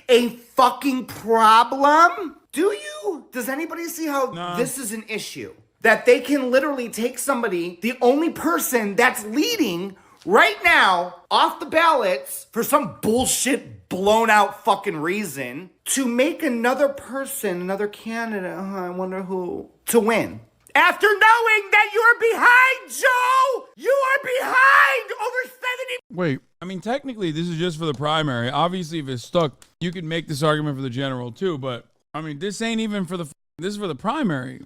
a fucking problem? Do you? Does anybody see how this is an issue? That they can literally take somebody, the only person that's leading right now, off the ballots for some bullshit blown out fucking reason, to make another person, another candidate, I wonder who, to win. After knowing that you're behind, Joe! You are behind over 70... Wait, I mean, technically, this is just for the primary. Obviously, if it's stuck, you could make this argument for the general, too. But, I mean, this ain't even for the... This is for the primary.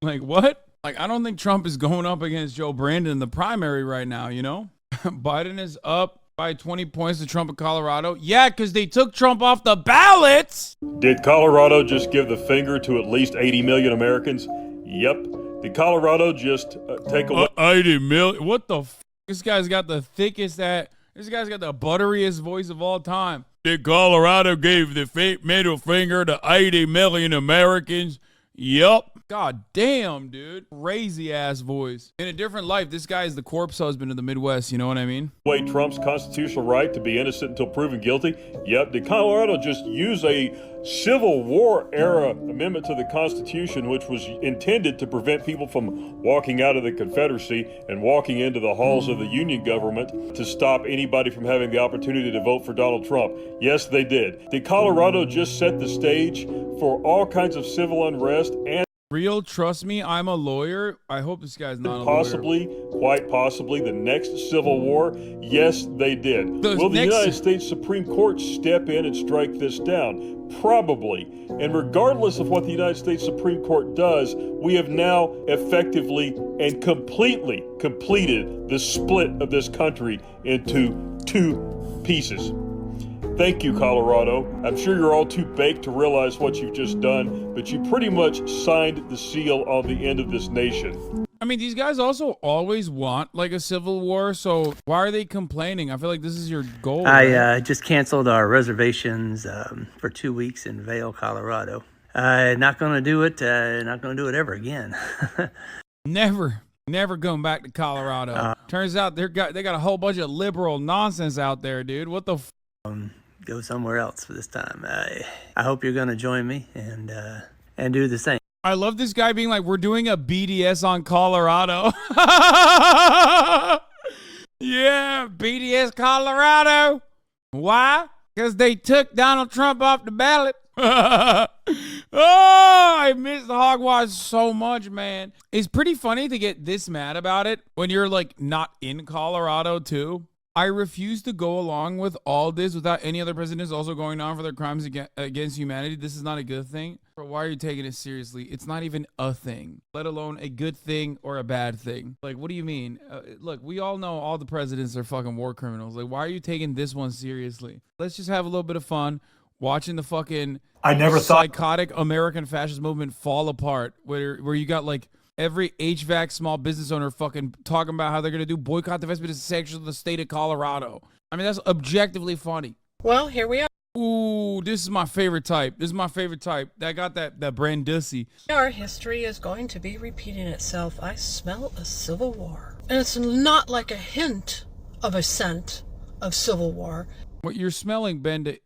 Like, what? Like, I don't think Trump is going up against Joe Brandon in the primary right now, you know? Biden is up by 20 points to Trump in Colorado. Yeah, because they took Trump off the ballots. Did Colorado just give the finger to at least 80 million Americans? Yep. Did Colorado just take away 80 million? What the f? This guy's got the thickest this guy's got the butteriest voice of all time. Did Colorado give the middle finger to 80 million Americans? Yup. God damn, dude. Crazy ass voice. In a different life, this guy is the corpse husband of the Midwest, you know what I mean? Trump's constitutional right to be innocent until proven guilty? Yep. Did Colorado just use a Civil War era amendment to the Constitution, which was intended to prevent people from walking out of the Confederacy and walking into the halls of the Union government, to stop anybody from having the opportunity to vote for Donald Trump? Yes, they did. Did Colorado just set the stage for all kinds of civil unrest and Real, trust me, I'm a lawyer. I hope this guy's not a possibly, quite possibly, the next Civil War? Yes, they did. Will the United States Supreme Court step in and strike this down? Probably. And regardless of what the United States Supreme Court does, we have now effectively and completely completed the split of this country into two pieces. Thank you, Colorado. I'm sure you're all too baked to realize what you've just done, but you pretty much signed the seal on the end of this nation. I mean, these guys also always want like a civil war, so why are they complaining? I feel like this is your goal. I just canceled our reservations for 2 weeks in Vail, Colorado. Not going to do it. Not going to do it ever again. Never going back to Colorado. Turns out they got a whole bunch of liberal nonsense out there, dude. What the go somewhere else for this time. I hope you're going to join me and do the same. I love this guy being like, we're doing a BDS on Colorado. Yeah, BDS Colorado. Why? Because they took Donald Trump off the ballot. Oh, I miss the hogwash so much, man. It's pretty funny to get this mad about it when you're like not in Colorado too. I refuse to go along with all this without any other presidents also going on for their crimes against humanity. This is not a good thing. But why are you taking it seriously? It's not even a thing, let alone a good thing or a bad thing. Like, what do you mean? Look, we all know all the presidents are fucking war criminals. Like, why are you taking this one seriously? Let's just have a little bit of fun watching the fucking psychotic American fascist movement fall apart, where you got like every HVAC small business owner fucking talking about how they're going to do boycott the investment sanctions of the state of Colorado. I mean, that's objectively funny. Well, here we are. Ooh, this is my favorite type. That got that brandussy. Our history is going to be repeating itself. I smell a civil war. And it's not like a hint of a scent of civil war. What you're smelling, Brenda,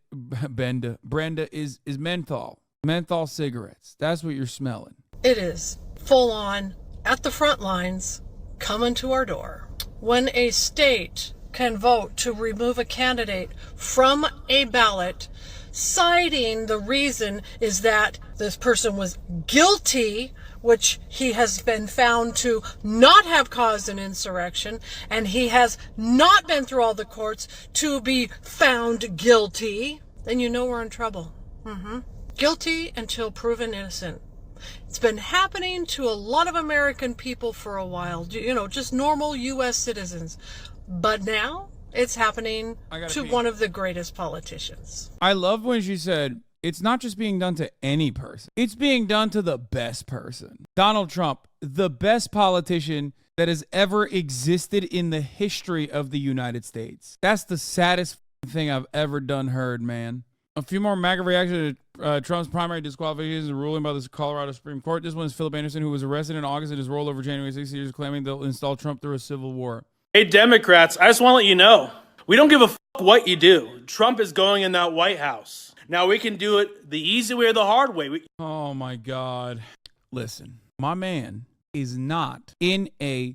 is menthol. Menthol cigarettes. That's what you're smelling. It is full on, at the front lines, coming to our door. When a state can vote to remove a candidate from a ballot, citing the reason is that this person was guilty, which he has been found to not have caused an insurrection, and he has not been through all the courts to be found guilty, then you know we're in trouble. Guilty until proven innocent. It's been happening to a lot of American people for a while, you know, just normal U.S. citizens. But now it's happening to one of the greatest politicians. I love when she said, it's not just being done to any person. It's being done to the best person. Donald Trump, the best politician that has ever existed in the history of the United States. That's the saddest thing I've ever heard, man. A few more MAGA reactions to Trump's primary disqualifications and ruling by the Colorado Supreme Court. This one is Philip Anderson, who was arrested in August in his rollover January 6 years, claiming they'll install Trump through a civil war. Hey, Democrats, I just want to let you know, We don't give a fuck what you do. Trump is going in that White House. Now we can do it the easy way or the hard way. Oh my God. Listen, my man is not in a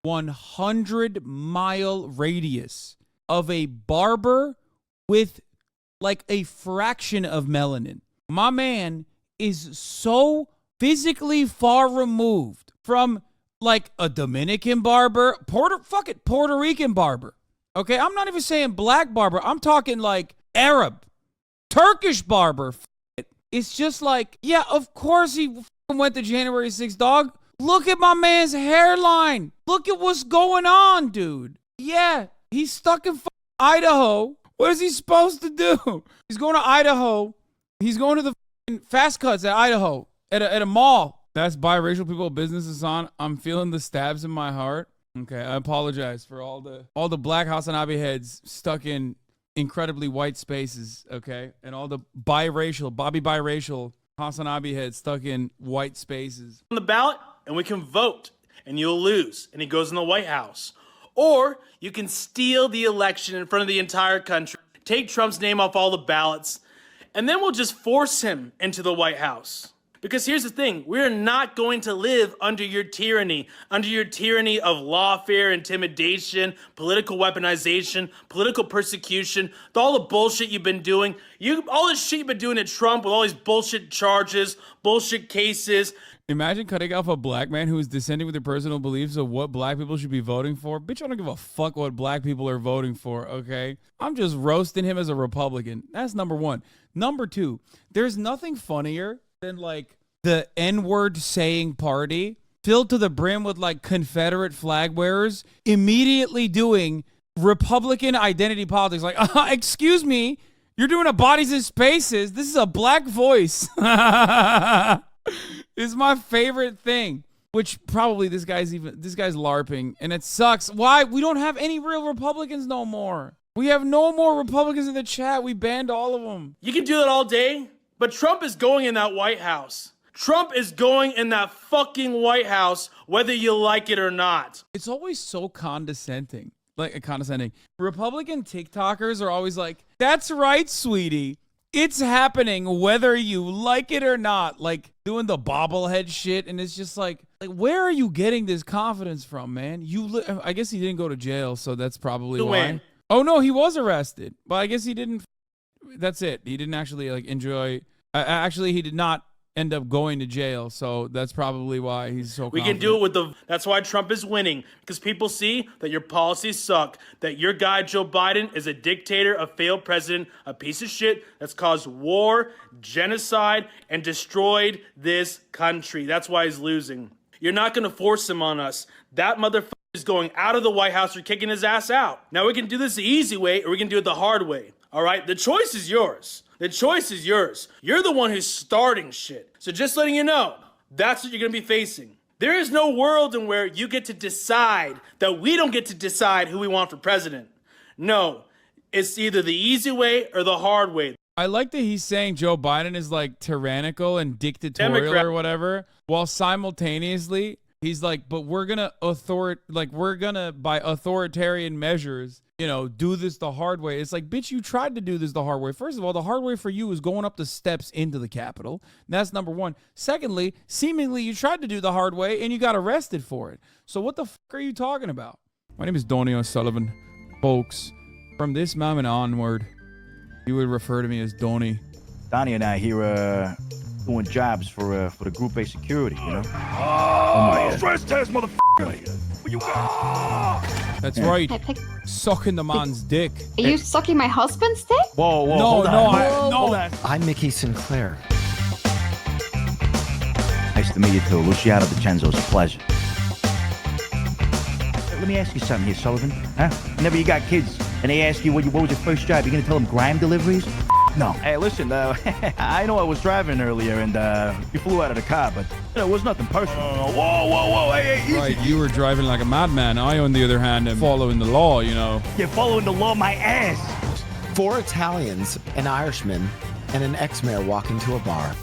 100-mile radius of a barber with like a fraction of melanin. My man is so physically far removed from like a Dominican barber, Puerto Rican barber. Okay, I'm not even saying black barber. I'm talking like Arab, Turkish barber. It's just like, yeah, of course he went to January 6th, dog. Look at my man's hairline. Look at what's going on, dude. Yeah, he's stuck in Idaho. What is he supposed to do? He's going to Idaho. He's going to the fast cuts at Idaho at a mall. That's biracial people business is on. I'm feeling the stabs in my heart. Okay, I apologize for all the black Hasanistan heads stuck in incredibly white spaces, okay? And all the biracial Hasanistan heads stuck in white spaces. On the ballot, and we can vote, and you'll lose, and he goes in the White House. Or you can steal the election in front of the entire country, take Trump's name off all the ballots, and then we'll just force him into the White House. Because here's the thing, we're not going to live under your tyranny of lawfare, intimidation, political weaponization, political persecution, all the bullshit you've been doing. All this shit you've been doing to Trump with all these bullshit charges, bullshit cases. Imagine cutting off a black man who is dissenting with their personal beliefs of what black people should be voting for. Bitch, I don't give a fuck what black people are voting for, okay? I'm just roasting him as a Republican. That's number one. Number two, there's nothing funnier than like the N-word saying party filled to the brim with like Confederate flag wearers immediately doing Republican identity politics. Like, excuse me, you're doing a bodies in spaces. This is a black voice. It's my favorite thing, which probably this guy's LARPing, and it sucks. Why? We don't have any real Republicans no more. We have no more Republicans in the chat. We banned all of them. You can do that all day, but Trump is going in that White House. Trump is going in that fucking White House, whether you like it or not. It's always so condescending. Republican TikTokers are always like, that's right, sweetie. It's happening whether you like it or not. Like doing the bobblehead shit. And it's just like where are you getting this confidence from, man? I guess he didn't go to jail. So that's probably why. Oh, no, he was arrested. But I guess he didn't. That's it. He didn't actually like enjoy. Actually, he did not end up going to jail. So that's probably why he's so confident. We can do it with that's why Trump is winning, because people see that your policies suck, that your guy Joe Biden is a dictator, a failed president, a piece of shit that's caused war, genocide, and destroyed this country. That's why he's losing. You're not going to force him on us. That motherfucker is going out of the White House. We're kicking his ass out. Now we can do this the easy way, or we can do it the hard way. All right? The choice is yours. The choice is yours. You're the one who's starting shit. So just letting you know, that's what you're going to be facing. There is no world in where you get to decide that we don't get to decide who we want for president. No, it's either the easy way or the hard way. I like that he's saying Joe Biden is like tyrannical and dictatorial or whatever, while simultaneously he's like, but we're gonna by authoritarian measures, do this the hard way. It's like, bitch, you tried to do this the hard way. First of all, the hard way for you is going up the steps into the Capitol. That's number one. Secondly, seemingly you tried to do the hard way and you got arrested for it. So what the fuck are you talking about? My name is Donnie O'Sullivan. Folks, from this moment onward, you would refer to me as Donnie. Donnie and I here doing jobs for the Group A security, Oh my stress test, motherfucker! You That's right. Sucking the man's dick. Are you sucking my husband's dick? Whoa, No. I'm Mickey Sinclair. Nice to meet you too. Luciano Vincenzo. It's a pleasure. Let me ask you something here, Sullivan. Huh? Whenever you got kids and they ask you what was your first job, you gonna tell them grime deliveries? No. Hey, listen, I know I was driving earlier and you flew out of the car, but it was nothing personal. Whoa, hey, easy. Right, you were driving like a madman. I, on the other hand, am following the law, You're following the law, my ass. 4 Italians, an Irishman, and an ex-mayor walk into a bar.